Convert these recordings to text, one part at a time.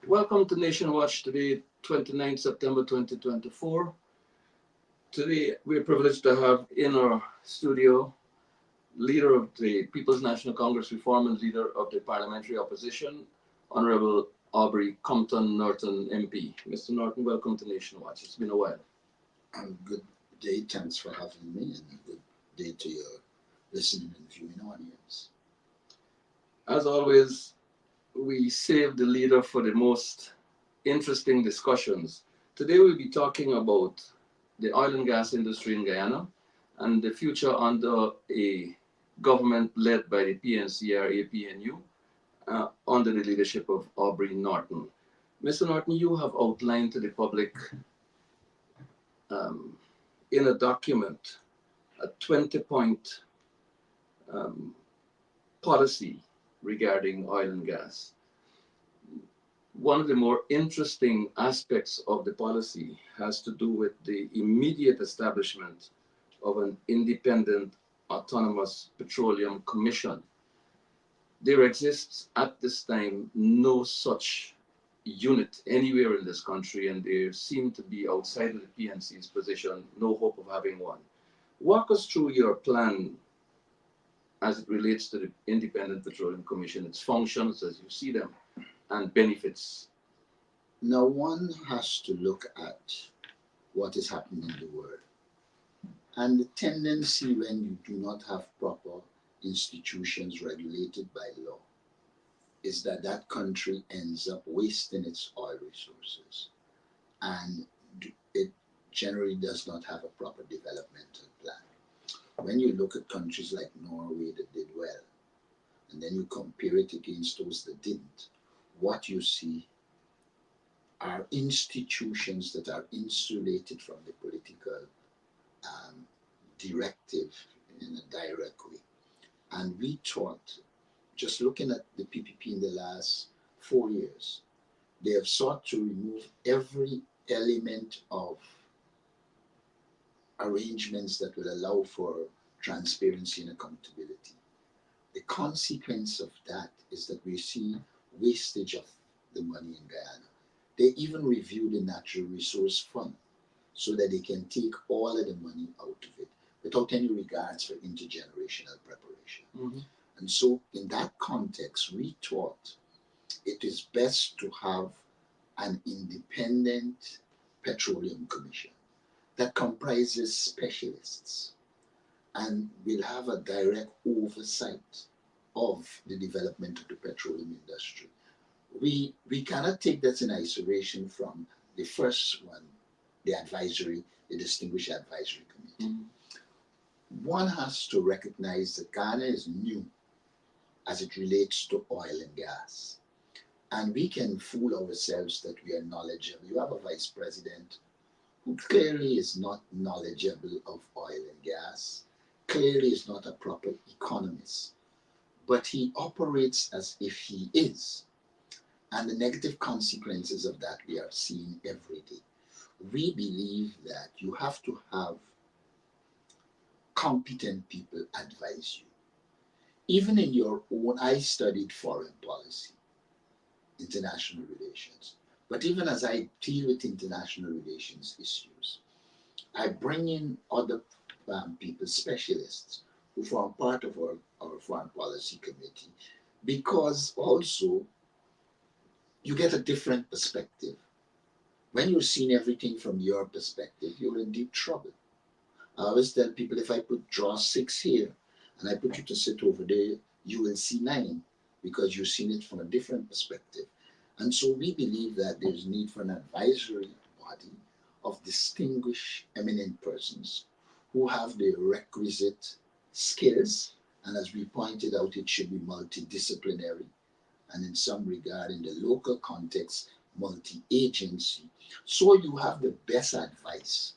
Welcome to Nation Watch today, 29 September 2024. Today, we're privileged to have in our studio leader of the People's National Congress Reform and leader of the parliamentary opposition, Honorable Aubrey Compton Norton MP. Mr. Norton, welcome to Nation Watch. It's been a while. Good day. Thanks for having me, and good day to your listening and viewing audience. As always, we save the leader for the most interesting discussions. Today we'll be talking about the oil and gas industry in Guyana and the future under a government led by the PNCR APNU under the leadership of Aubrey Norton. Mr. Norton, you have outlined to the public in a document a 20-point policy regarding oil and gas. One of the more interesting aspects of the policy has to do with the immediate establishment of an independent autonomous petroleum commission. There exists at this time no such unit anywhere in this country, and there seem to be, outside of the PNC's position, no hope of having one. Walk us through your plan as it relates to the Independent Petroleum Commission, its functions as you see them, and benefits. Now, one has to look at what is happening in the world. And the tendency when you do not have proper institutions regulated by law is that that country ends up wasting its oil resources. And it generally does not have a proper developmental plan. When you look at countries like Norway that did well, and then you compare it against those that didn't, what you see are institutions that are insulated from the political directive in a direct way. And we thought, just looking at the PPP in the last 4 years, they have sought to remove every element of arrangements that will allow for transparency and accountability. The consequence of that is that we see wastage of the money in Guyana. They even review the natural resource fund so that they can take all of the money out of it without any regards for intergenerational preparation. Mm-hmm. And so in that context, we thought it is best to have an independent petroleum commission that comprises specialists and will have a direct oversight of the development of the petroleum industry. We cannot take that in isolation from the first one, the advisory, the distinguished advisory committee. Mm. One has to recognize that Ghana is new as it relates to oil and gas. And we can fool ourselves that we are knowledgeable. You have a vice president who clearly is not knowledgeable of oil and gas, clearly is not a proper economist, but he operates as if he is. And the negative consequences of that we are seeing every day. We believe that you have to have competent people advise you. Even in your own, I studied foreign policy, international relations. But even as I deal with international relations issues, I bring in other people, specialists, who form part of our foreign policy committee, because also you get a different perspective. When you're seeing everything from your perspective, you're in deep trouble. I always tell people, if I draw 6 here and I put you to sit over there, you will see 9, because you've seen it from a different perspective. And so we believe that there's need for an advisory body of distinguished, eminent persons who have the requisite skills. And as we pointed out, it should be multidisciplinary, and in some regard, in the local context, multi-agency. So you have the best advice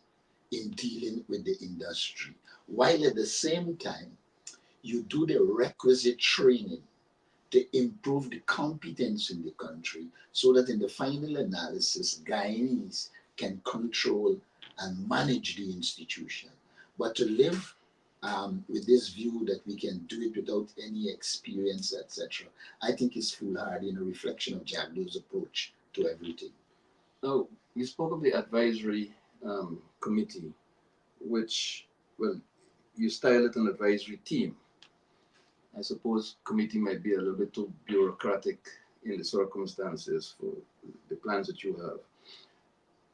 in dealing with the industry, while at the same time, you do the requisite training to improve the competence in the country, so that in the final analysis, Guyanese can control and manage the institution. But to live with this view that we can do it without any experience, etc., I think is foolhardy and a reflection of Jagdo's approach to everything. Now, you spoke of the advisory committee, which, well, you style it an advisory team. I suppose committee might be a little bit too bureaucratic in the circumstances for the plans that you have.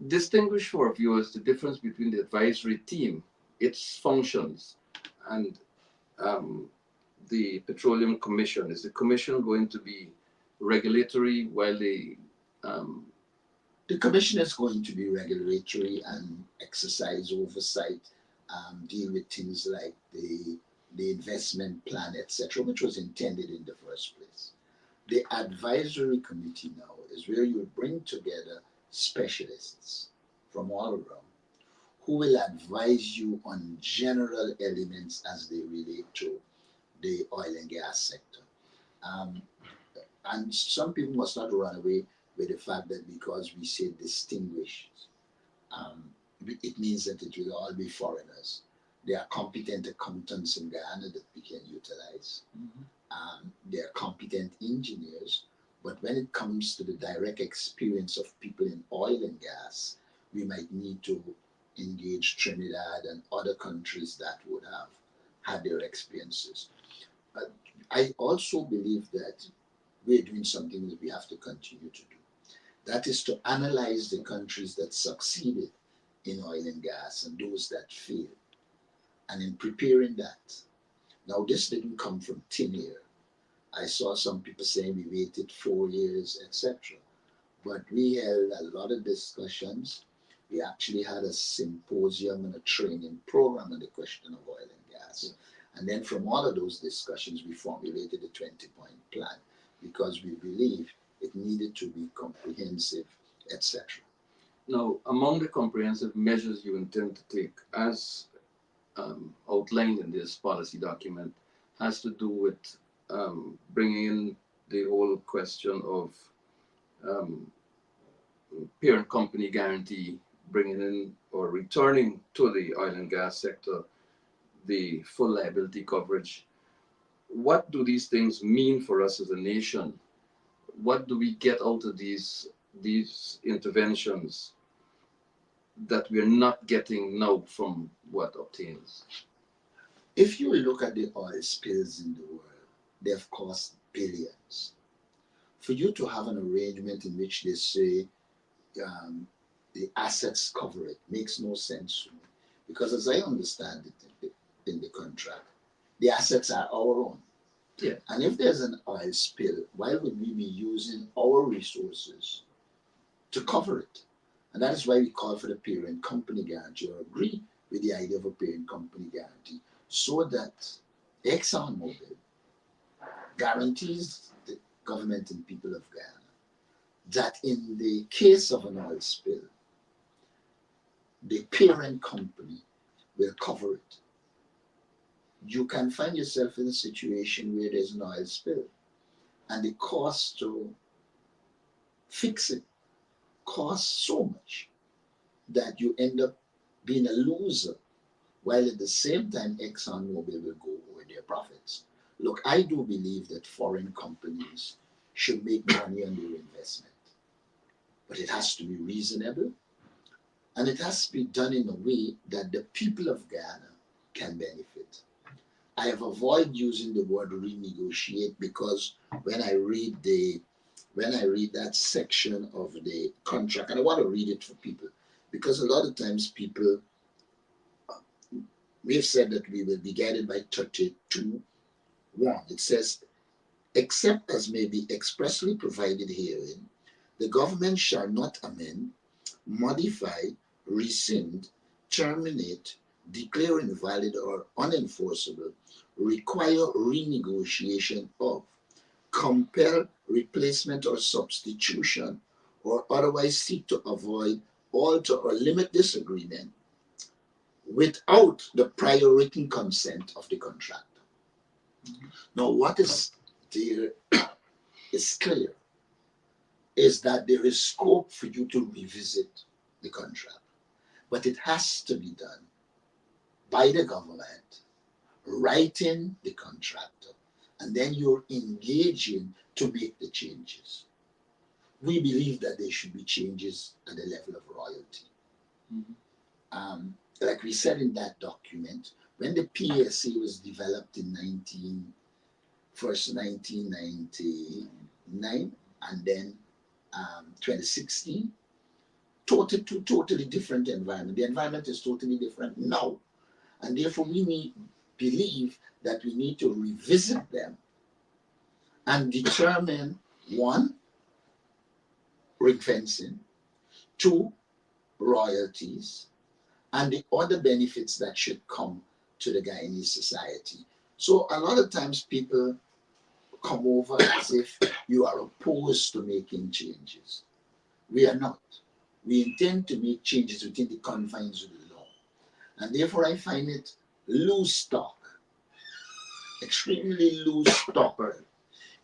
Distinguish for viewers the difference between the advisory team, its functions, and um, the Petroleum Commission. Is the commission going to be regulatory while um, The commission is going to be regulatory and exercise oversight, deal with things like the investment plan, etc., which was intended in the first place. The advisory committee now is where you bring together specialists from all around who will advise you on general elements as they relate to the oil and gas sector. Um, and some people must not run away with the fact that because we say distinguished, um, it means that it will all be foreigners. There are competent accountants in Guyana that we can utilize. Mhm. They are competent engineers, but when it comes to the direct experience of people in oil and gas, we might need to engage Trinidad and other countries that would have had their experiences. But I also believe that we're doing something that we have to continue to do. That is to analyze the countries that succeeded in oil and gas and those that failed. And in preparing that, now this didn't come from thin air. I saw some people saying we waited 4 years, etc. But we held a lot of discussions. We actually had a symposium and a training program on the question of oil and gas. And then from all of those discussions, we formulated a 20-point plan, because we believe it needed to be comprehensive, etc. Now, among the comprehensive measures you intend to take, as outlined in this policy document, has to do with bringing in the whole question of um, parent company guarantee, bringing in or returning to the oil and gas sector the full liability coverage. What do these things mean for us as a nation? What do we get out of these interventions that we're not getting now from what obtains? If you look at the oil spills in the world, they've cost billions. For you to have an arrangement in which they say um, the assets cover it makes no sense to me. Because as I understand it in the contract, the assets are our own. Yeah. And if there's an oil spill, why would we be using our resources to cover it? And that is why we call for the parent company guarantee, or agree with the idea of a parent company guarantee, so that ExxonMobil guarantees the government and people of Ghana that in the case of an oil spill, the parent company will cover it. You can find yourself in a situation where there's an oil spill and the cost to fix it costs so much that you end up being a loser, while at the same time ExxonMobil will go over their profits. Look, I do believe that foreign companies should make money on their investment, but it has to be reasonable and it has to be done in a way that the people of Ghana can benefit. I have avoided using the word renegotiate because when I read the when I read that section of the contract, and I want to read it for people, because a lot of times people, we have said that we will be guided by 32:1. It says, except as may be expressly provided herein, the government shall not amend, modify, rescind, terminate, declare invalid or unenforceable, require renegotiation of, compel replacement or substitution, or otherwise seek to avoid, alter, or limit this agreement without the prior written consent of the contractor. Now, what is there is clear is that there is scope for you to revisit the contract, but it has to be done by the government, writing the contractor, and then you're engaging to make the changes. We believe that there should be changes at the level of royalty. Mhm. Like we said in that document, when the PSA was developed in 1999 and then 2016, totally different environment. The environment is totally different now. And therefore, believe that we need to revisit them and determine one, ring fencing, two, royalties, and the other benefits that should come to the Guyanese society. So a lot of times people come over as if you are opposed to making changes. We are not. We intend to make changes within the confines of the law. And therefore I find it loose talk, extremely loose talk.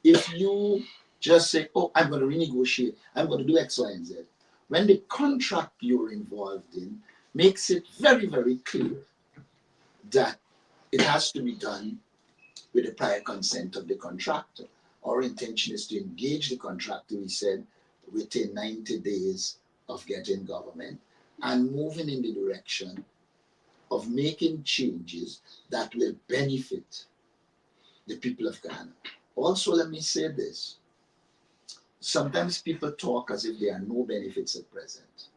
If you just say, oh, I'm going to renegotiate, I'm going to do X, Y, and Z, when the contract you're involved in makes it very, very clear that it has to be done with the prior consent of the contractor. Our intention is to engage the contractor, we said, within 90 days of getting government and moving in the direction of making changes that will benefit the people of Ghana. Also, let me say this. Sometimes people talk as if there are no benefits at present.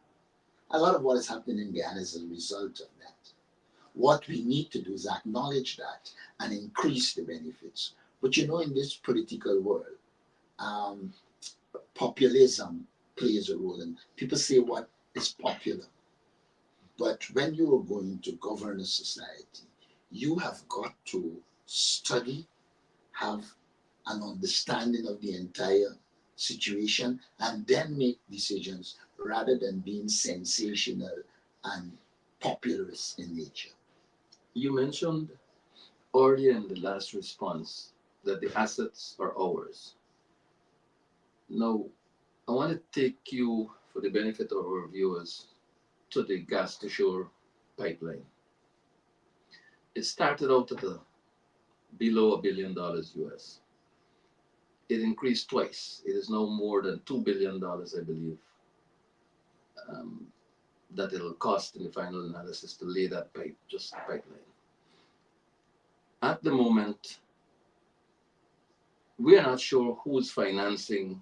A lot of what is happening in Ghana is a result of that. What we need to do is acknowledge that and increase the benefits. But you know, in this political world, um, populism plays a role, and people say what is popular. But when you are going to govern a society, you have got to study, have an understanding of the entire situation, and then make decisions rather than being sensational and populist in nature. You mentioned earlier in the last response that the assets are ours. Now, I want to take you, for the benefit of our viewers, to the gas to shore pipeline. It started out at below $1 billion US. It increased twice. It is now more than $2 billion, I believe, um, that it'll cost in the final analysis to lay that pipe, just the pipeline. At the moment, we are not sure who's advancing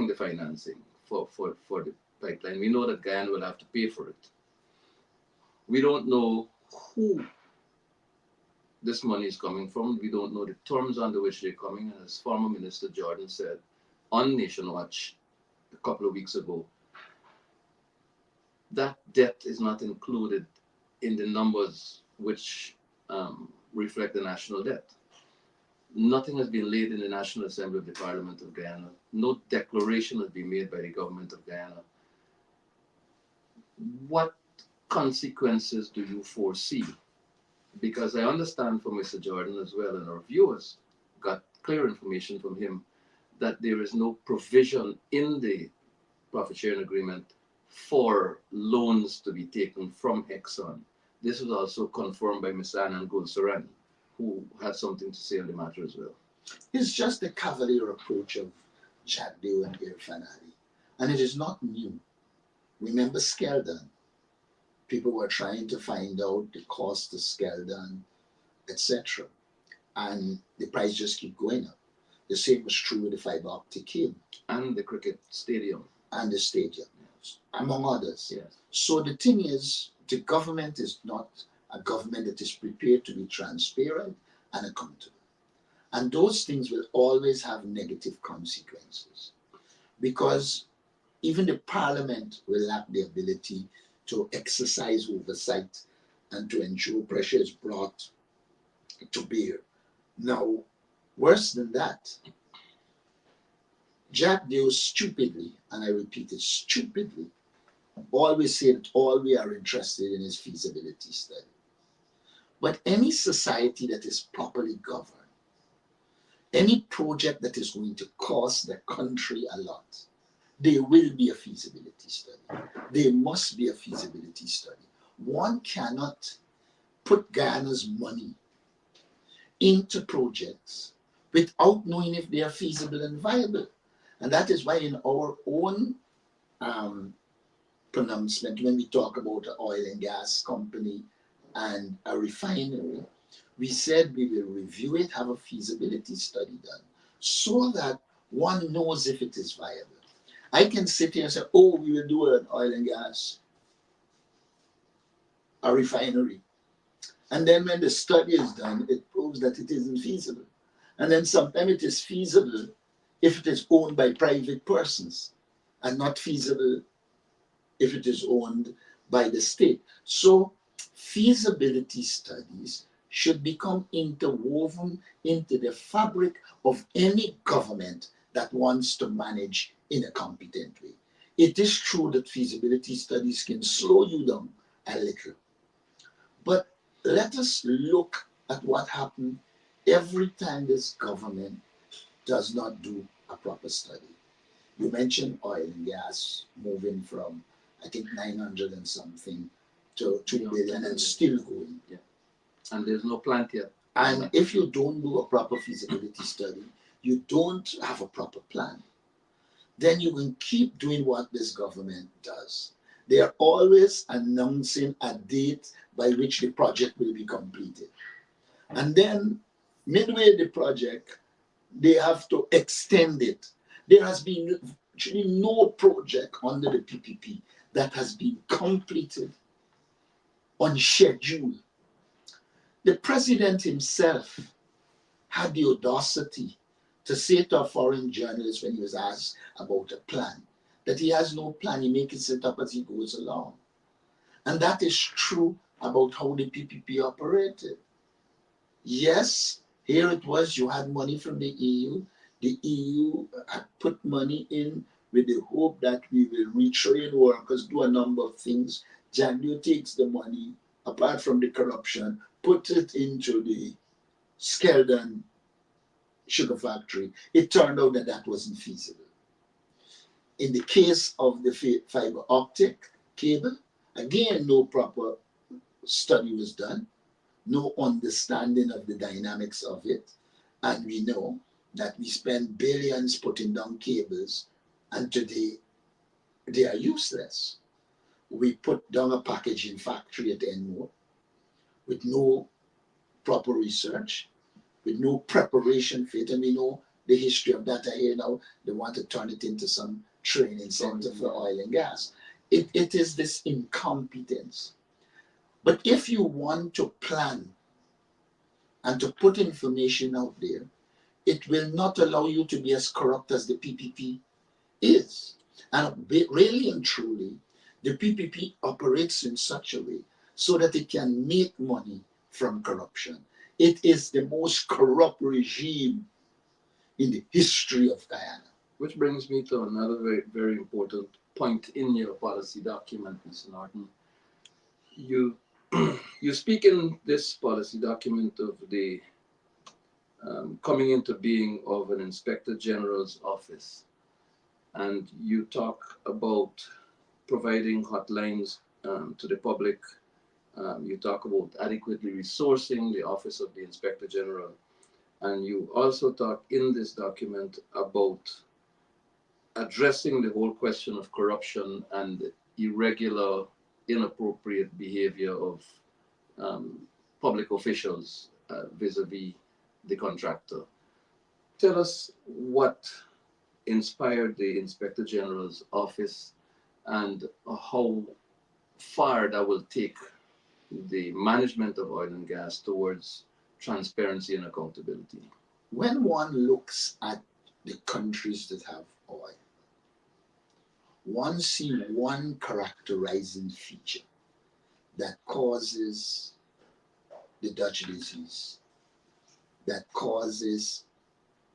the financing for the pipeline. We know that Guyana will have to pay for it. We don't know who this money is coming from. We don't know the terms under which they're coming. And as former Minister Jordan said on Nation Watch a couple of weeks ago, that debt is not included in the numbers which reflect the national debt. Nothing has been laid in the National Assembly of the Parliament of Guyana. No declaration has been made by the government of Guyana. What consequences do you foresee? Because I understand from Mr. Jordan as well, and our viewers got clear information from him that there is no provision in the profit sharing agreement for loans to be taken from Exxon. This was also confirmed by Ms. Annan Gulsaran, who had something to say on the matter as well. It's just the cavalier approach of Jack Dew and Refinery, and it is not new. Remember Skeldan? People were trying to find out the cost of Skeldan, etc. And the price just keep going up. The same was true with the fiber optic cable. And the cricket stadium. And the stadium, yes, among others. Yes. So the thing is, the government is not a government that is prepared to be transparent and accountable. And those things will always have negative consequences, because even the parliament will lack the ability to exercise oversight and to ensure pressure is brought to bear. Now, worse than that, Jack Dew stupidly, and I repeat it, stupidly, always said all we are interested in is feasibility study. But any society that is properly governed, any project that is going to cost the country a lot, there will be a feasibility study. There must be a feasibility study. One cannot put Guyana's money into projects without knowing if they are feasible and viable. And that is why in our own pronouncement, when we talk about an oil and gas company and a refinery, we said we will review it, have a feasibility study done, so that one knows if it is viable. I can sit here and say, oh, we will do an oil and gas, a refinery. And then when the study is done, it proves that it isn't feasible. And then sometimes it is feasible if it is owned by private persons, and not feasible if it is owned by the state. So feasibility studies should become interwoven into the fabric of any government that wants to manage in a competent way. It is true that feasibility studies can slow you down a little, but let us look at what happened every time this government does not do a proper study. You mentioned oil and gas moving from, I think, 900 and something to 2 billion and still going. Yeah. And there's no plant yet. And if you don't do a proper feasibility study, you don't have a proper plan, then you can keep doing what this government does. They are always announcing a date by which the project will be completed. And then, midway the project, they have to extend it. There has been actually no project under the PPP that has been completed on schedule. The president himself had the audacity to say to a foreign journalist when he was asked about a plan, that he has no plan, he makes it up as he goes along. And that is true about how the PPP operated. Yes, here it was, you had money from the EU. The EU had put money in with the hope that we will retrain workers, do a number of things. Jagdio takes the money, apart from the corruption, put it into the Skeldan sugar factory. It turned out that that wasn't feasible. In the case of the fiber optic cable, again, no proper study was done, no understanding of the dynamics of it. And we know that we spend billions putting down cables, and today they are useless. We put down a packaging factory at Enmore with no proper research, with no preparation for it. And we know the history of that here now. They want to turn it into some training center for oil and gas. It is this incompetence. But if you want to plan and to put information out there, it will not allow you to be as corrupt as the PPP is. And really and truly, the PPP operates in such a way so that it can make money from corruption. It is the most corrupt regime in the history of Guyana. Which brings me to another very, very important point in your policy document, Mr. Norton. You you speak in this policy document of the coming into being of an Inspector General's office, and you talk about providing hotlines to the public. You talk about adequately resourcing the Office of the Inspector General, and you also talk in this document about addressing the whole question of corruption and irregular, inappropriate behavior of public officials vis-a-vis the contractor. Tell us what inspired the Inspector General's office and how far that will take the management of oil and gas towards transparency and accountability. When one looks at the countries that have oil, one sees one characterizing feature that causes the Dutch disease, that causes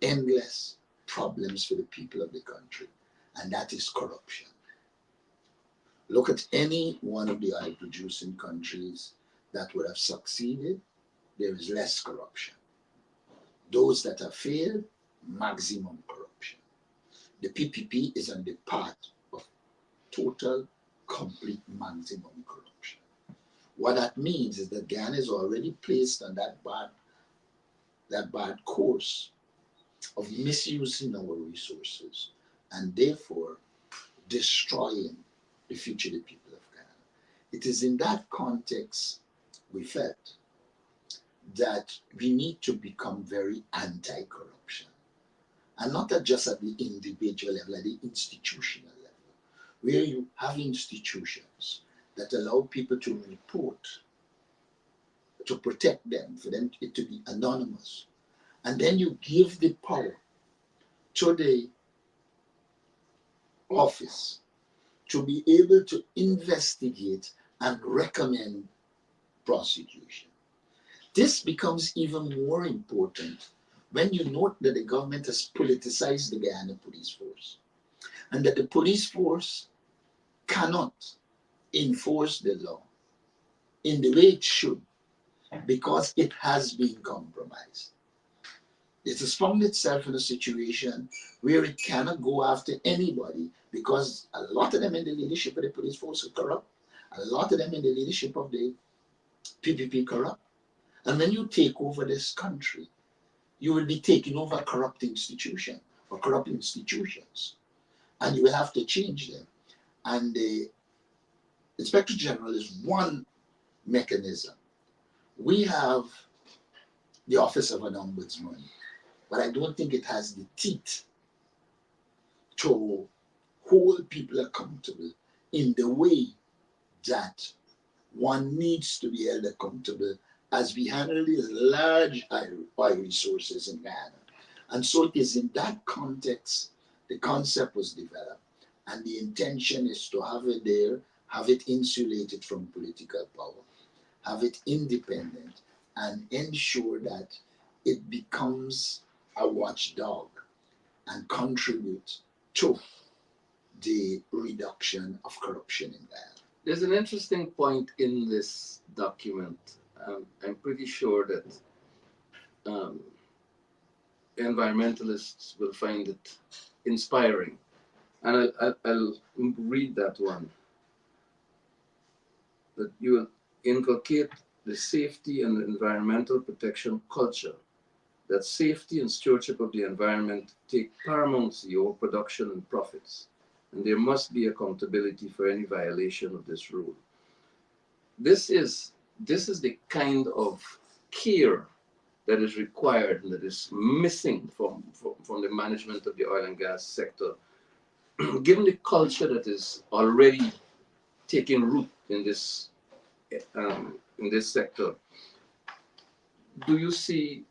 endless problems for the people of the country, and that is corruption. Look at any one of the oil producing countries that would have succeeded, there is less corruption. Those that have failed, maximum corruption. The PPP is on the path of total, complete maximum corruption. What that means is that Ghana is already placed on that bad course of misusing our resources and therefore destroying the future of the people of Ghana. It is in that context we felt that we need to become very anti-corruption, and not just at the individual level, at the institutional level, where you have institutions that allow people to report, to protect them, for them to be anonymous, and then you give the power to the office to be able to investigate and recommend prosecution. This becomes even more important when you note that the government has politicized the Guyana police force and that the police force cannot enforce the law in the way it should because it has been compromised. It has found itself in a situation where it cannot go after anybody because a lot of them in the leadership of the police force are corrupt. A lot of them in the leadership of the PPP corrupt. And when you take over this country, you will be taking over a corrupt institution or corrupt institutions. And you will have to change them. And the Inspector General is one mechanism. We have the Office of an Ombudsman, but I don't think it has the teeth to hold people accountable in the way that one needs to be held accountable as we handle these large oil resources in Ghana. And so it is in that context the concept was developed. And the intention is to have it there, have it insulated from political power, have it independent, and ensure that it becomes a watchdog and contribute to the reduction of corruption in Ghana. There's an interesting point in this document. I'm pretty sure that um, environmentalists will find it inspiring. And I'll read that one. That you inculcate the safety and environmental protection culture, that safety and stewardship of the environment take paramountcy over production and profits, and there must be accountability for any violation of this rule. This is the kind of care that is required and that is missing from the management of the oil and gas sector, given the culture that is already taking root in this sector. do you see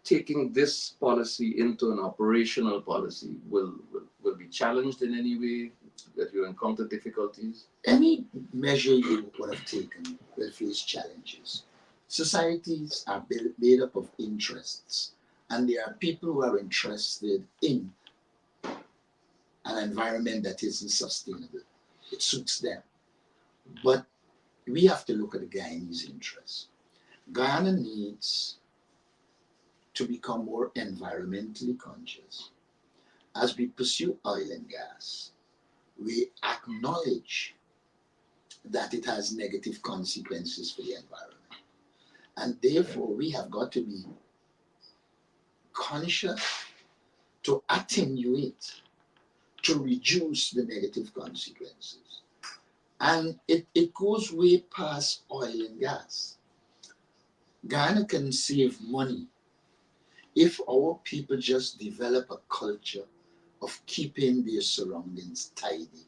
taking this policy into an operational policy will be challenged in any way, that you encounter difficulties? Any measure you would have taken will face challenges. Societies are made up of interests, and there are people who are interested in an environment that isn't sustainable. It suits them. But we have to look at the Guyanese interests. Guyana needs to become more environmentally conscious. As we pursue oil and gas, we acknowledge that it has negative consequences for the environment. And therefore, we have got to be conscious to attenuate, to reduce the negative consequences. And it goes way past oil and gas. Ghana can save money if our people just develop a culture of keeping their surroundings tidy.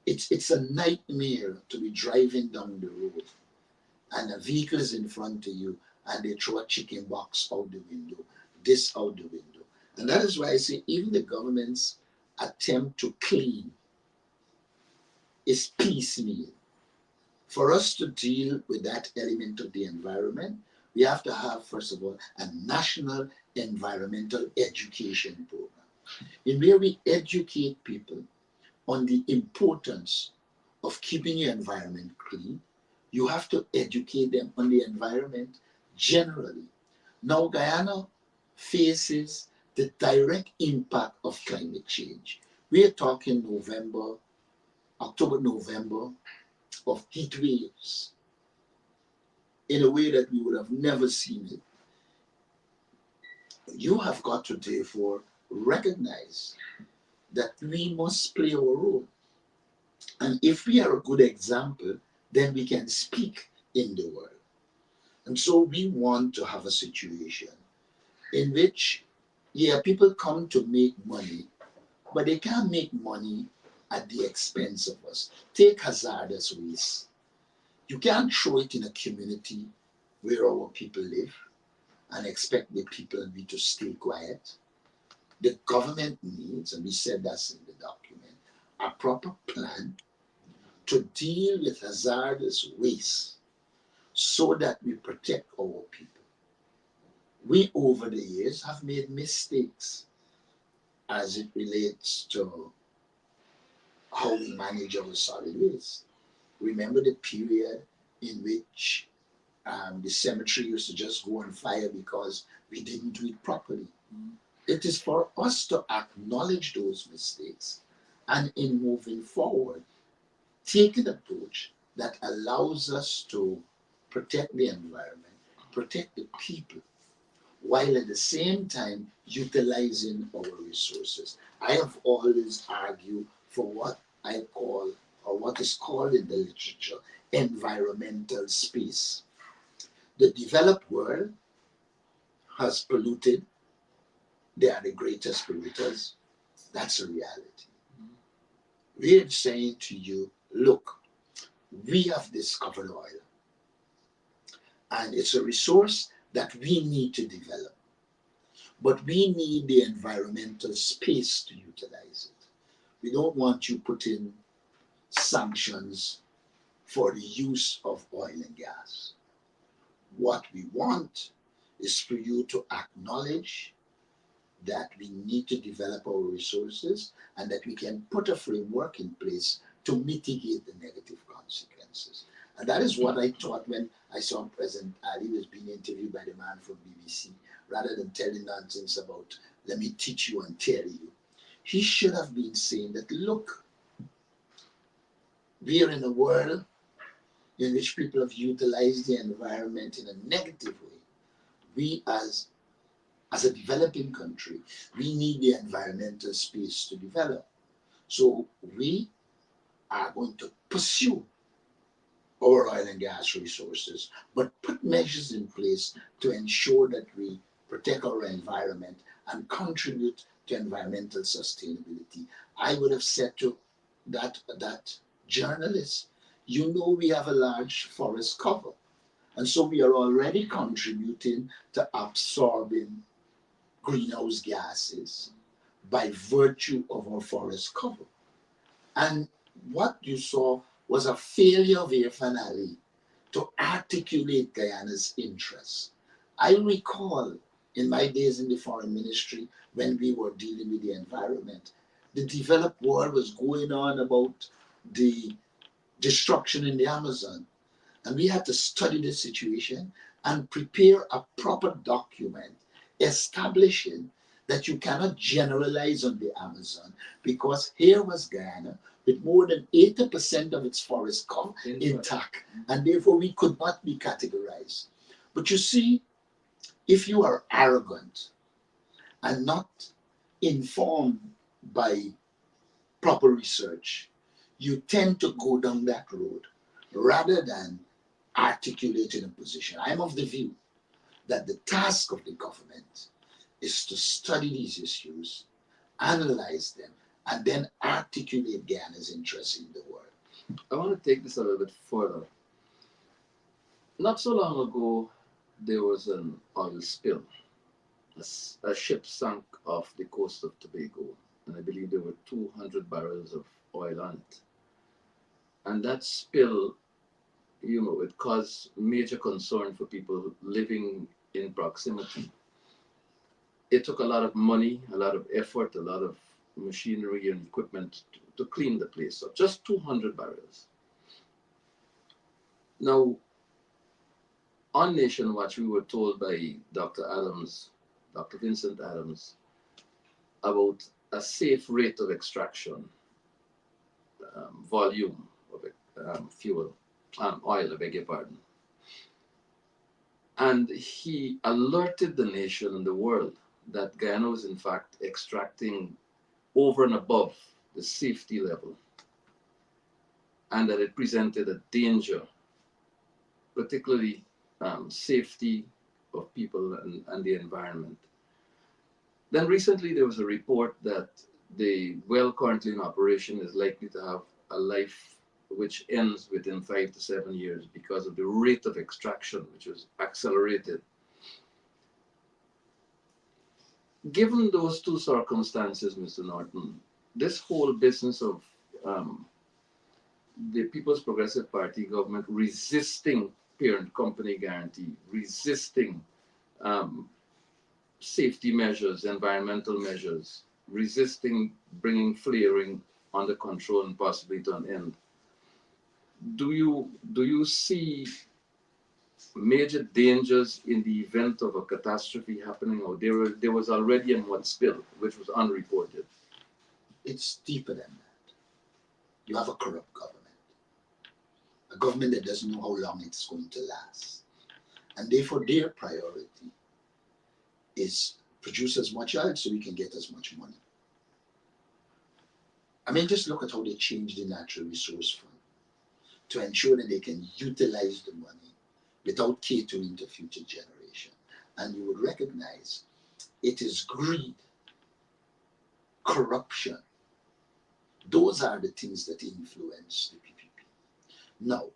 It's a nightmare to be driving down the road and a vehicle is in front of you and they throw a chicken box out the window, this out the window. And that is why I say even the government's attempt to clean is piecemeal. For us to deal with that element of the environment, we have to have, first of all, a national environmental education program in where we educate people on the importance of keeping your environment clean. You have to educate them on the environment generally. Now, Guyana faces the direct impact of climate change. We are talking October, November of heat waves in a way that we would have never seen it. You have got to therefore recognize that we must play our role. And if we are a good example, then we can speak in the world. And so we want to have a situation in which, yeah, people come to make money, but they can't make money at the expense of us. Take hazardous waste. You can't throw it in a community where our people live and expect the people to stay quiet. The government needs, and we said that's in the document, a proper plan to deal with hazardous waste so that we protect our people. We, over the years, have made mistakes as it relates to how we manage our solid waste. Remember the period in which the cemetery used to just go on fire because we didn't do it properly. It is for us to acknowledge those mistakes and in moving forward, take an approach that allows us to protect the environment, protect the people, while at the same time utilizing our resources. I have always argued for what I call, or what is called in the literature, environmental space. The developed world has polluted, they are the greatest polluters. That's a reality. We're saying to you, look, we have discovered oil, and it's a resource that we need to develop. But we need the environmental space to utilize it. We don't want you putting sanctions for the use of oil and gas. What we want is for you to acknowledge that we need to develop our resources and that we can put a framework in place to mitigate the negative consequences. And that is what I thought when I saw President Ali was being interviewed by the man from BBC. Rather than telling nonsense about, let me teach you and tell you, he should have been saying that, look, we are in a world in which people have utilized the environment in a negative way. We as a developing country, we need the environmental space to develop. So we are going to pursue our oil and gas resources, but put measures in place to ensure that we protect our environment and contribute to environmental sustainability. I would have said to that journalist, you know we have a large forest cover. And so we are already contributing to absorbing greenhouse gases by virtue of our forest cover. And what you saw was a failure of a finale to articulate Guyana's interests. I recall in my days in the foreign ministry when we were dealing with the environment, the developed world was going on about the destruction in the Amazon. And we had to study the situation and prepare a proper document establishing that you cannot generalize on the Amazon because here was Guyana with more than 80% of its forest intact, and therefore we could not be categorized. But you see, if you are arrogant and not informed by proper research, you tend to go down that road rather than articulating a position. I'm of the view that the task of the government is to study these issues, analyze them, and then articulate Guyana's interests in the world. I want to take this a little bit further. Not so long ago, there was an oil spill. A ship sank off the coast of Tobago, and I believe there were 200 barrels of oil on it. And that spill, it caused major concern for people living in proximity. It took a lot of money, a lot of effort, a lot of machinery and equipment to clean the place up. Just 200 barrels. Now, on Nation Watch, we were told by Dr. Adams, Dr. Vincent Adams, about a safe rate of extraction, volume of fuel, oil, I beg your pardon. And he alerted the nation and the world that Guyana was in fact extracting over and above the safety level and that it presented a danger, particularly safety of people and the environment. Then recently there was a report that the well currently in operation is likely to have a life which ends within 5 to 7 years because of the rate of extraction, which was accelerated. Given those two circumstances, Mr. Norton, this whole business of the People's Progressive Party government resisting parent company guarantee, resisting um, safety measures, environmental measures, resisting bringing flaring under control and possibly to an end. Do you see major dangers in the event of a catastrophe happening, or there was already one spill which was unreported? It's deeper than that. You have a corrupt government, a government that doesn't know how long it's going to last. And therefore, their priority is produce as much oil so we can get as much money. I mean, just look at how they changed the natural resource fund to ensure that they can utilize the money without catering to future generation. And you would recognize it is greed, corruption. Those are the things that influence the PPP. Now,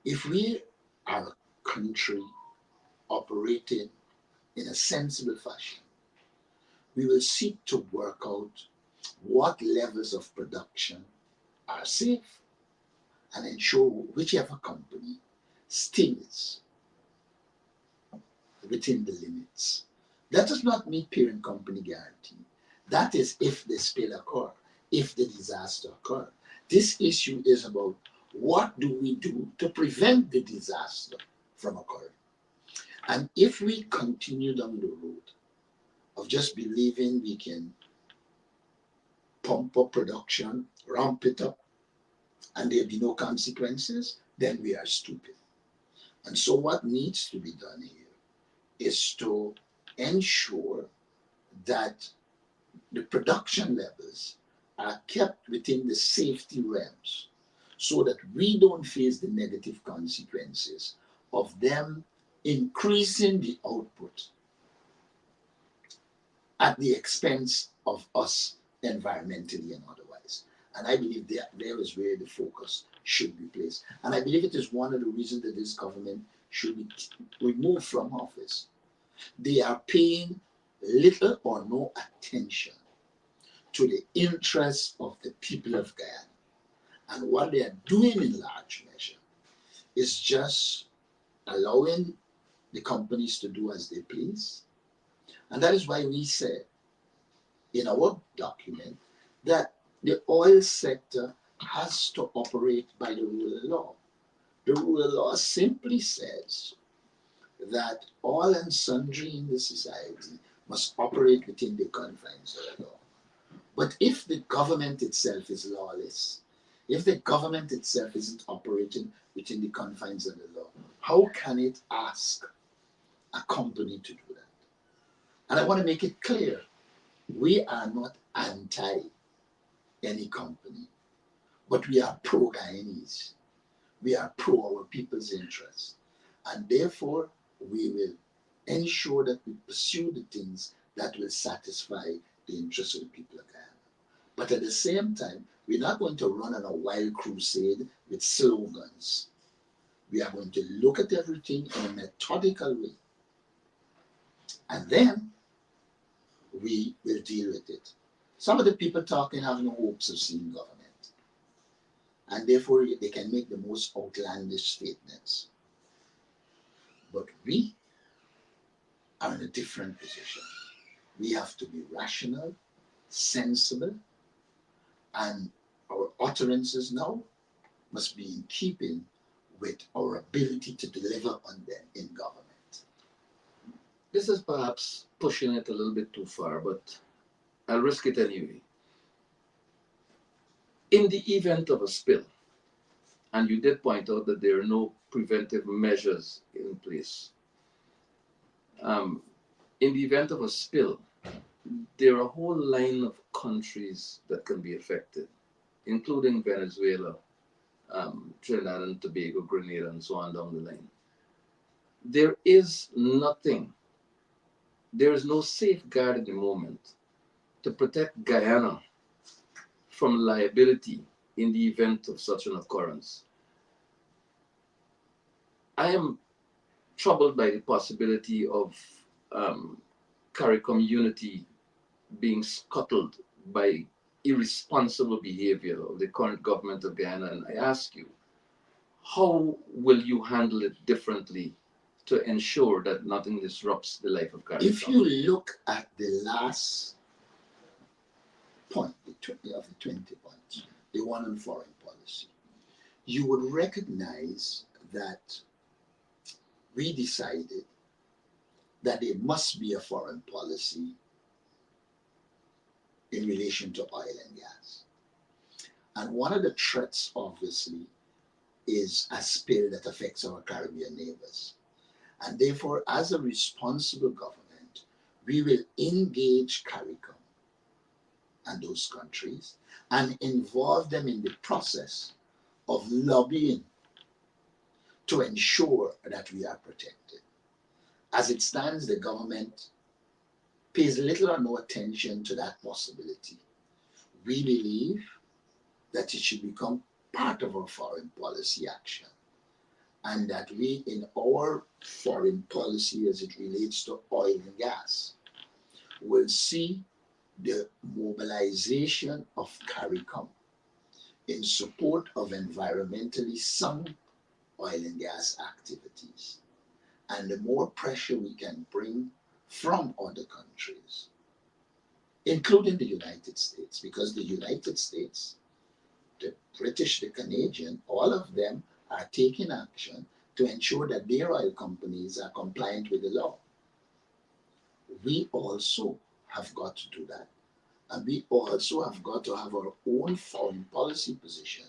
if we are a country operating in a sensible fashion, we will seek to work out what levels of production are safe and ensure whichever company stays within the limits. That does not meet parent company guarantee. That is if the spill occur, if the disaster occur. This issue is about what do we do to prevent the disaster from occurring. And if we continue down the road of just believing we can pump up production, ramp it up, and there'll be no consequences, then we are stupid. And so what needs to be done here is to ensure that the production levels are kept within the safety realms so that we don't face the negative consequences of them increasing the output at the expense of us environmentally and otherwise. And I believe there is where the focus should be placed. And I believe it is one of the reasons that this government should be removed from office. They are paying little or no attention to the interests of the people of Guyana. And what they are doing in large measure is just allowing the companies to do as they please. And that is why we said in our document that the oil sector has to operate by the rule of law. The rule of law simply says that all and sundry in the society must operate within the confines of the law. But if the government itself is lawless, if the government itself isn't operating within the confines of the law, how can it ask a company to do that? And I want to make it clear, we are not anti any company, but we are pro Guyanese. We are pro our people's interests. And therefore, we will ensure that we pursue the things that will satisfy the interests of the people of Guyana. But at the same time, we're not going to run on a wild crusade with slogans. We are going to look at everything in a methodical way. And then we will deal with it. Some of the people talking have no hopes of seeing government. And therefore, they can make the most outlandish statements. But we are in a different position. We have to be rational, sensible, and our utterances now must be in keeping with our ability to deliver on them in government. This is perhaps pushing it a little bit too far, but I'll risk it anyway. In the event of a spill, and you did point out that there are no preventive measures in place. Um, in the event of a spill, there are a whole line of countries that can be affected, including Venezuela, Trinidad and Tobago, Grenada, and so on down the line. There is nothing, there is no safeguard at the moment to protect Guyana from liability in the event of such an occurrence. I am troubled by the possibility of CARICOM unity being scuttled by irresponsible behavior of the current government of Guyana. And I ask you, how will you handle it differently to ensure that nothing disrupts the life of CARICOM? If you look at the last point of the 20 points, the one on foreign policy, you would recognize that we decided that there must be a foreign policy in relation to oil and gas. And one of the threats, obviously, is a spill that affects our Caribbean neighbors. And therefore, as a responsible government, we will engage CARICOM and those countries and involve them in the process of lobbying to ensure that we are protected. As it stands, the government pays little or no attention to that possibility. We believe that it should become part of our foreign policy action, and that we, in our foreign policy as it relates to oil and gas, will see the mobilization of CARICOM in support of environmentally sound oil and gas activities. And the more pressure we can bring from other countries, including the United States, because the United States, the British, the Canadian, all of them are taking action to ensure that their oil companies are compliant with the law. We also have got to do that. And we also have got to have our own foreign policy position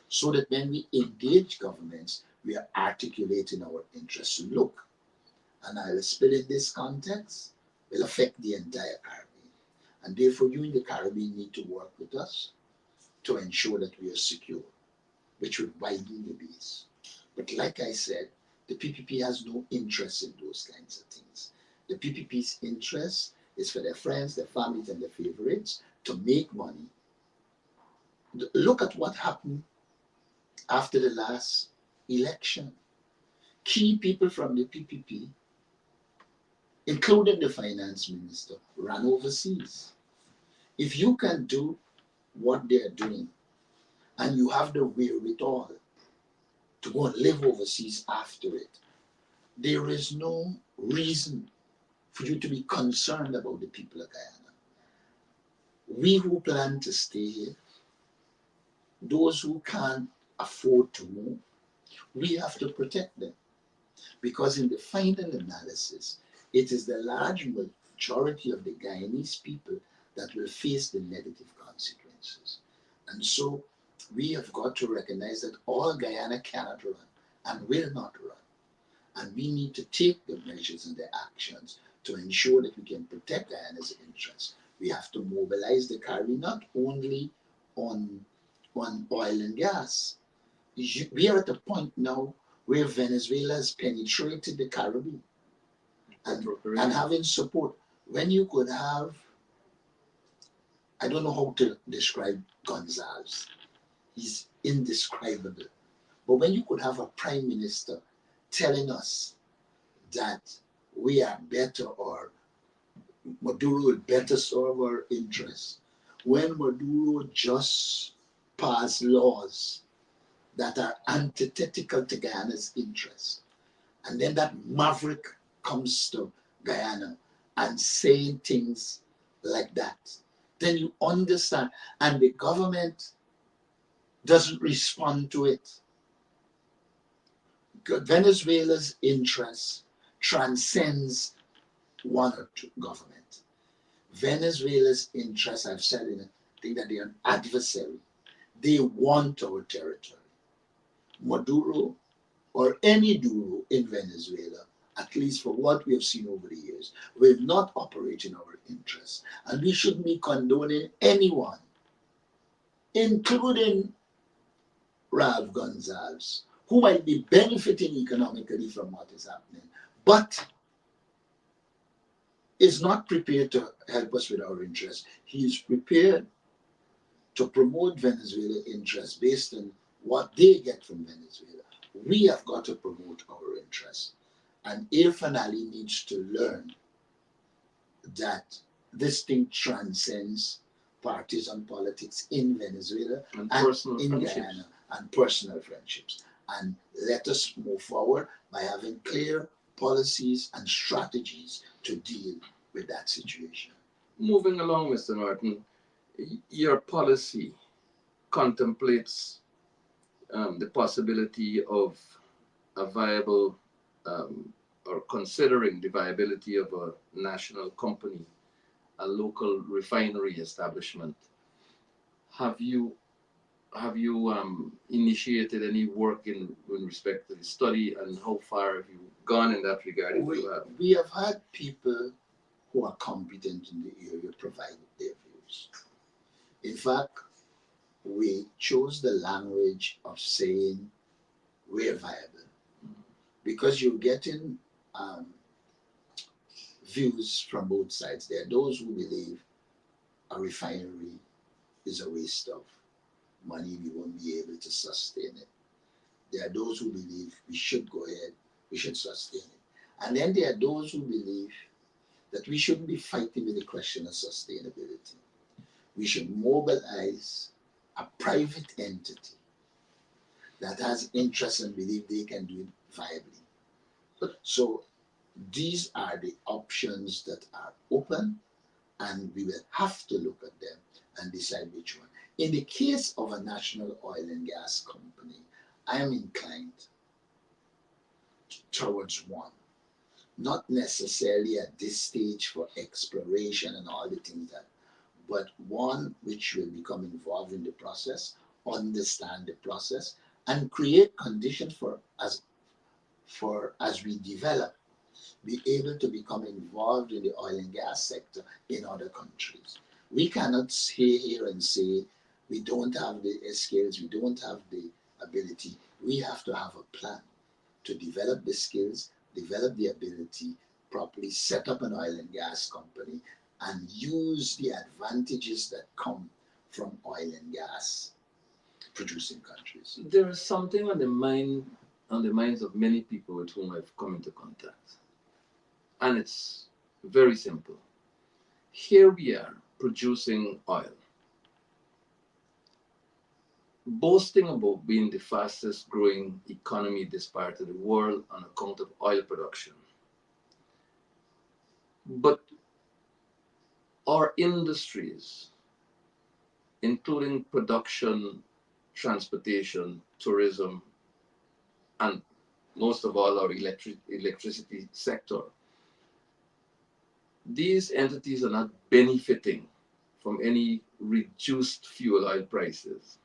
so that when we engage governments, we are articulating our interests. Look, and I will spill in this context, will affect the entire Caribbean. And therefore, you in the Caribbean need to work with us to ensure that we are secure, which would widen the base. But like I said, the PPP has no interest in those kinds of things. The PPP's interest is for their friends, their families, and their favorites to make money. Look at what happened after the last election. Key people from the PPP, including the finance minister, ran overseas. If you can do what they're doing and you have the wherewithal to go and live overseas after it, there is no reason for you to be concerned about the people of Guyana. We who plan to stay here, those who can't afford to move, we have to protect them. Because in the final analysis, it is the large majority of the Guyanese people that will face the negative consequences. And so we have got to recognize that all Guyana cannot run and will not run. And we need to take the measures and the actions to ensure that we can protect Guyana's interests. We have to mobilize the Caribbean not only on, on oil and gas. We are at a point now where Venezuela has penetrated the Caribbean and having support. When you could have, I don't know how to describe Gonzalez, he's indescribable. But when you could have a prime minister telling us that we are better or Maduro would better serve our interests, when Maduro just passed laws that are antithetical to Guyana's interests, and then that maverick comes to Guyana and saying things like that, then you understand, and the government doesn't respond to it. Venezuela's interest transcends one or two government. Venezuela's interest, I've said in a thing that they are an adversary. They want our territory. Maduro or any Duro in Venezuela, at least for what we have seen over the years, will not operate in our interests. And we shouldn't be condoning anyone, including Rav Gonzalez, who might be benefiting economically from what is happening, but is not prepared to help us with our interests. He is prepared to promote Venezuela interests based on what they get from Venezuela. We have got to promote our interests. And Irfan Ali needs to learn that this thing transcends partisan politics in Venezuela and in Guyana and personal friendships. And let us move forward by having clear policies and strategies to deal with that situation. Moving along, Mr. Norton, your policy contemplates the possibility of a viable or considering the viability of a national company, a local refinery establishment. Have you initiated any work in respect to the study, and how far have you gone in that regard? We have had people who are competent in the area provide their views. In fact, we chose the language of saying we're viable because you're getting views from both sides. There are those who believe a refinery is a waste of money, we won't be able to sustain it. There are those who believe we should go ahead, we should sustain it. And then there are those who believe that we shouldn't be fighting with the question of sustainability. We should mobilize a private entity that has interest and believe they can do it viably. So these are the options that are open, and we will have to look at them and decide which one. In the case of a national oil and gas company, I am inclined towards one. Not necessarily at this stage for exploration and all the things that, but one which will become involved in the process, understand the process, and create conditions for as we develop, be able to become involved in the oil and gas sector in other countries. We cannot stay here and say we don't have the skills, we don't have the ability. We have to have a plan to develop the skills, develop the ability, properly set up an oil and gas company, and use the advantages that come from oil and gas producing countries. There is something on the mind on the minds of many people with whom I've come into contact. And it's very simple. Here we are producing oil, boasting about being the fastest growing economy this part of the world on account of oil production. But our industries, including production, transportation, tourism, and most of all our electricity sector, these entities are not benefiting from any reduced fuel oil prices.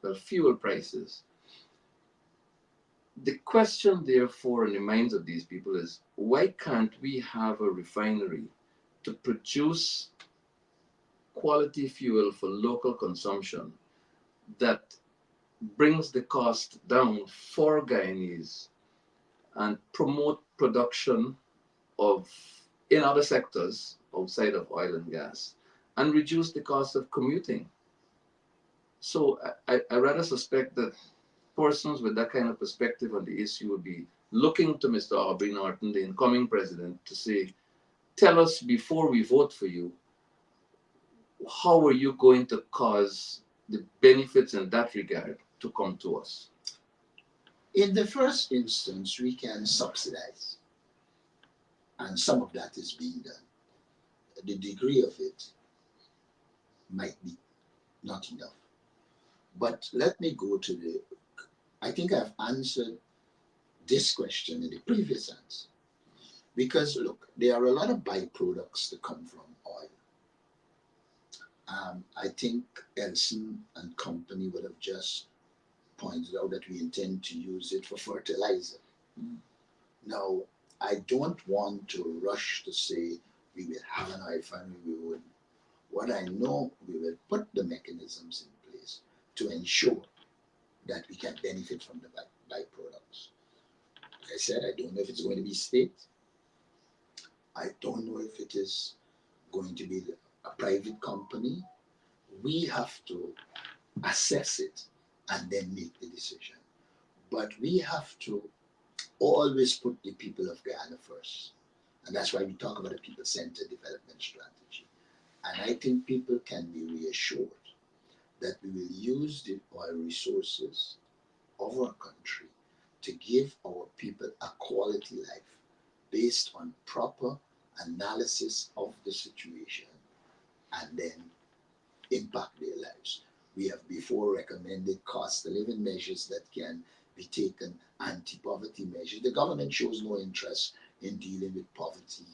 Well, fuel prices. The question, therefore, in the minds of these people is why can't we have a refinery to produce quality fuel for local consumption that brings the cost down for Guyanese and promote production of in other sectors outside of oil and gas and reduce the cost of commuting. So I rather suspect that persons with that kind of perspective on the issue would be looking to Mr. Aubrey Norton, the incoming president, to say, tell us before we vote for you, how are you going to cause the benefits in that regard to come to us? In the first instance, we can subsidize, and some of that is being done. The degree of it might be not enough. But let me go to I think I've answered this question in the previous answer. Because look, there are a lot of byproducts that come from oil. I think Elson and company would have just pointed out that we intend to use it for fertilizer. Mm. Now, I don't want to rush to say we will have an oil refinery, we wouldn't. What I know, we will put the mechanisms in place to ensure that we can benefit from the byproducts. Like I said, I don't know if it's going to be state. I don't know if it is going to be a private company. We have to assess it and then make the decision. But we have to always put the people of Guyana first. And that's why we talk about a people-centered development strategy. And I think people can be reassured that we will use the oil resources of our country to give our people a quality life based on proper analysis of the situation and then impact their lives. We have before recommended cost of living measures that can be taken, anti-poverty measures. The government shows no interest in dealing with poverty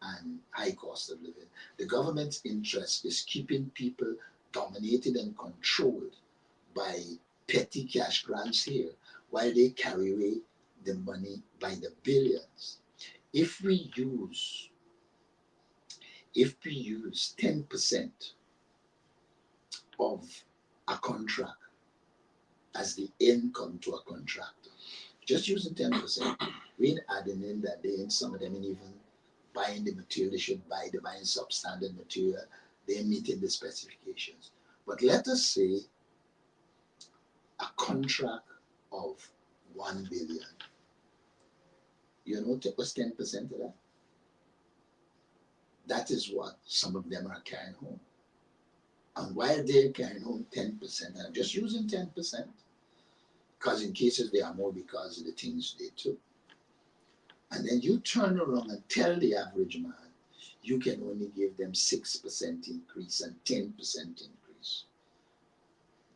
and high cost of living. The government's interest is keeping people dominated and controlled by petty cash grants here while they carry away the money by the billions. If we use 10% of a contract as the income to a contractor, just using 10%, we ain't adding in that they ain't some of them ain't even buying the material they should buy, they're buying substandard material, they're meeting the specifications. But let us say a contract of 1 billion. You know, what's 10% of that? That is what some of them are carrying home. And while they're carrying home 10%, I'm just using 10%, because in cases there are more because of the things they took. And then you turn around and tell the average man, you can only give them 6% increase and 10% increase.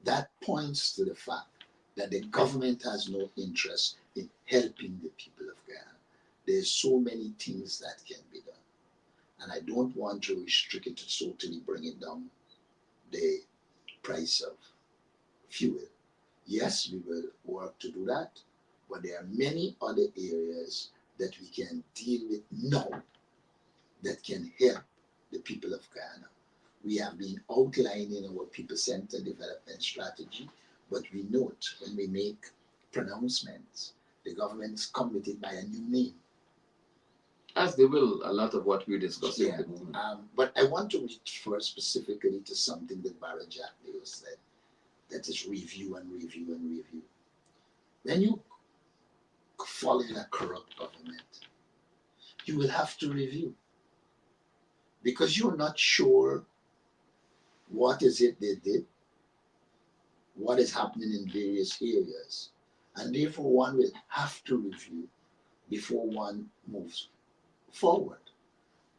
That points to the fact that the government has no interest in helping the people of Guyana. There's so many things that can be done. And I don't want to restrict it to totally bringing down the price of fuel. Yes, we will work to do that, but there are many other areas that we can deal with now that can help the people of Guyana. We have been outlining our people-centered development strategy, but we note when we make pronouncements, the government's committed by a new name. As they will a lot of what we're discussing at the moment. But I want to refer specifically to something that Barra Jack said, that is review and review and review. When you following a corrupt government, you will have to review because you're not sure what is it they did, what is happening in various areas, and therefore one will have to review before one moves forward.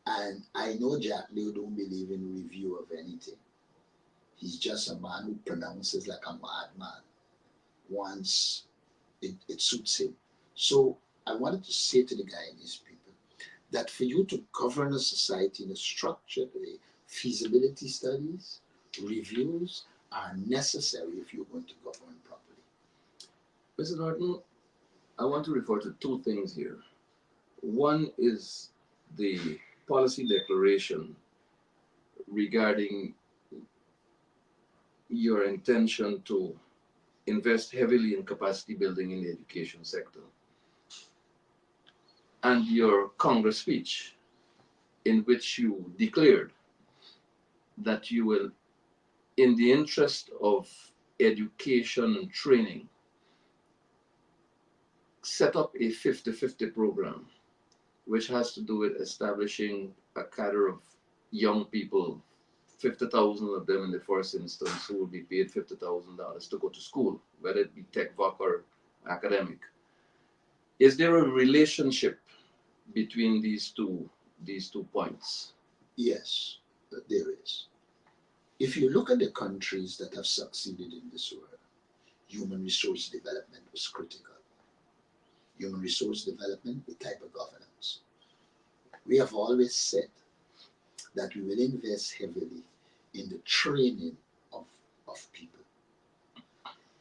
And I know Jack Leo don't believe in review of anything. He's just a man who pronounces like a madman once it suits him. So I wanted to say to the guy and his people that for you to govern a society in a structured way, feasibility studies, reviews are necessary if you're going to govern properly. Mr. Norton, I want to refer to two things here. One is the policy declaration regarding your intention to invest heavily in capacity building in the education sector, and your Congress speech, in which you declared that you will, in the interest of education and training, set up a 50-50 program, which has to do with establishing a cadre of young people, 50,000 of them in the first instance, who will be paid $50,000 to go to school, whether it be tech, voc, or academic. Is there a relationship between these two points? Yes, there is. If you look at the countries that have succeeded in this world, human resource development was critical. Human resource development, the type of governance. We have always said that we will invest heavily in the training of, of people.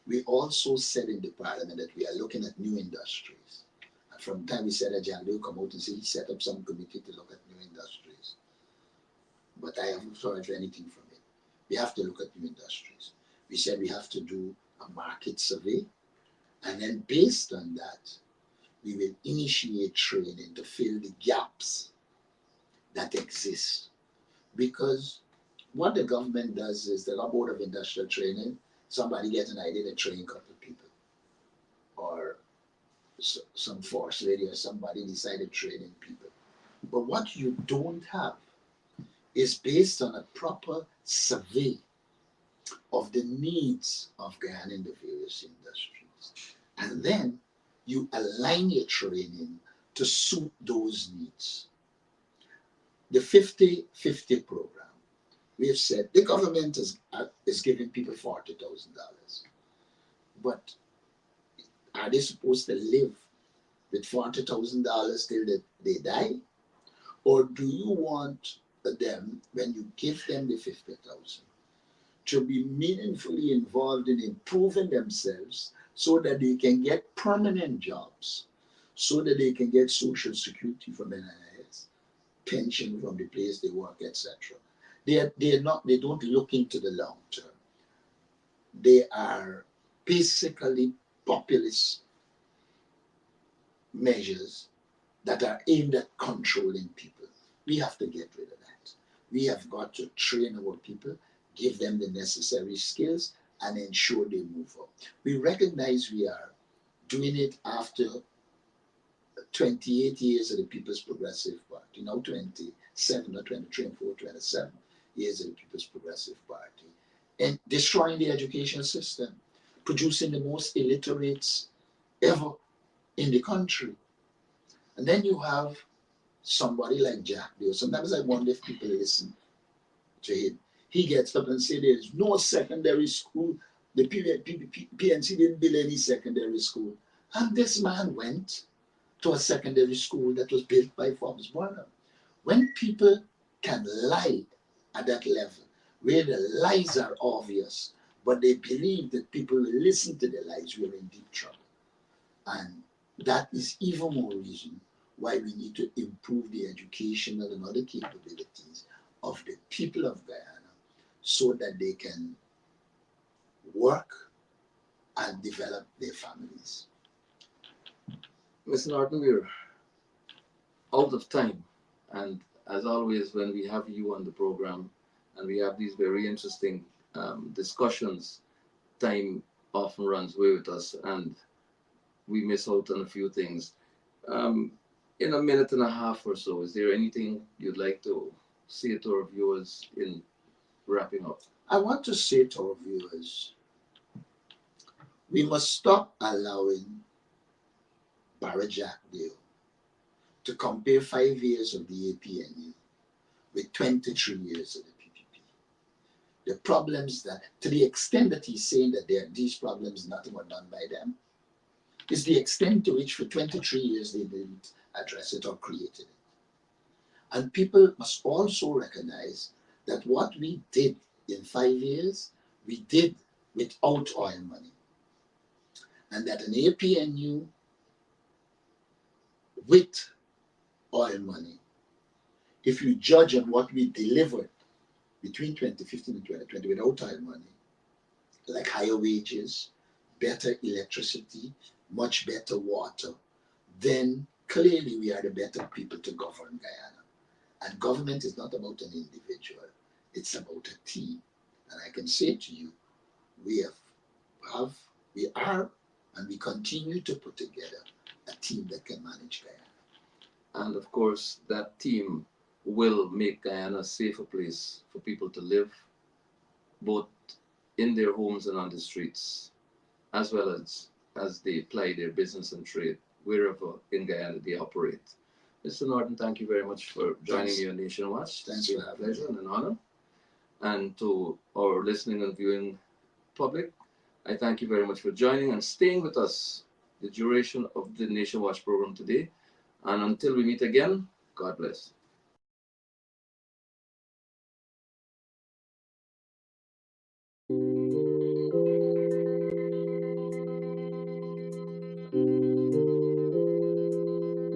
We also said in the parliament that we are looking at new industries. And from the time we said that, John will come out and say he set up some committee to look at new industries. But I haven't heard anything from it. We have to look at new industries. We said we have to do a market survey, and then based on that, we will initiate training to fill the gaps that exist. Because what the government does is the board of industrial training, somebody gets an idea to train a couple of people, or some force lady or somebody decided training people. But what you don't have is based on a proper survey of the needs of Guyana in the various industries. And then you align your training to suit those needs. The 50-50 program, we have said the government is giving people $40,000. But are they supposed to live with $40,000 till they die? Or do you want them, when you give them the 50,000, to be meaningfully involved in improving themselves so that they can get permanent jobs, so that they can get social security from NIS, pension from the place they work, etc. They don't look into the long term. They are basically populist measures that are aimed at controlling people. We have to get rid of that. We have got to train our people, give them the necessary skills, and ensure they move up. We recognize we are doing it after 28 years of the People's Progressive Party, now 27 or 23 and 4, 27 years of the People's Progressive Party, and destroying the education system, producing the most illiterates ever in the country. And then you have somebody like Jack Leo. Sometimes I wonder if people listen to him. He gets up and says there's no secondary school. The PNC didn't build any secondary school. And this man went to a secondary school that was built by Forbes Burnham. When people can lie at that level, where the lies are obvious, but they believe that people will listen to the lies, we are in deep trouble. And that is even more reason why we need to improve the educational and other capabilities of the people of Guyana so that they can work and develop their families. Mr. Norton, we're out of time. And as always, when we have you on the program and we have these very interesting discussions, time often runs away with us. And we miss out on a few things. Um, in a minute and a half or so, is there anything you'd like to say to our viewers in wrapping up? I want to say to our viewers, we must stop allowing Barra Jack Dale to compare 5 years of the APNU with 23 years of the PPP. The problems that, to the extent that he's saying that these problems, nothing were done by them, is the extent to which for 23 years they didn't address it or create it. And people must also recognize that what we did in 5 years, we did without oil money. And that an APNU with oil money, if you judge on what we delivered between 2015 and 2020 without oil money, like higher wages, better electricity, much better water, then clearly we are the better people to govern Guyana. And government is not about an individual, it's about a team. And I can say to you, we we are, and we continue to put together a team that can manage Guyana. And of course, that team will make Guyana a safer place for people to live, both in their homes and on the streets, as well as they ply their business and trade wherever in Guyana they operate. Mr. Norton, thank you very much for joining Thanks. me on Nation Watch. Thanks It's for a having pleasure me. and an honor. And to our listening and viewing public, I thank you very much for joining and staying with us the duration of the Nation Watch program today. And until we meet again, God bless.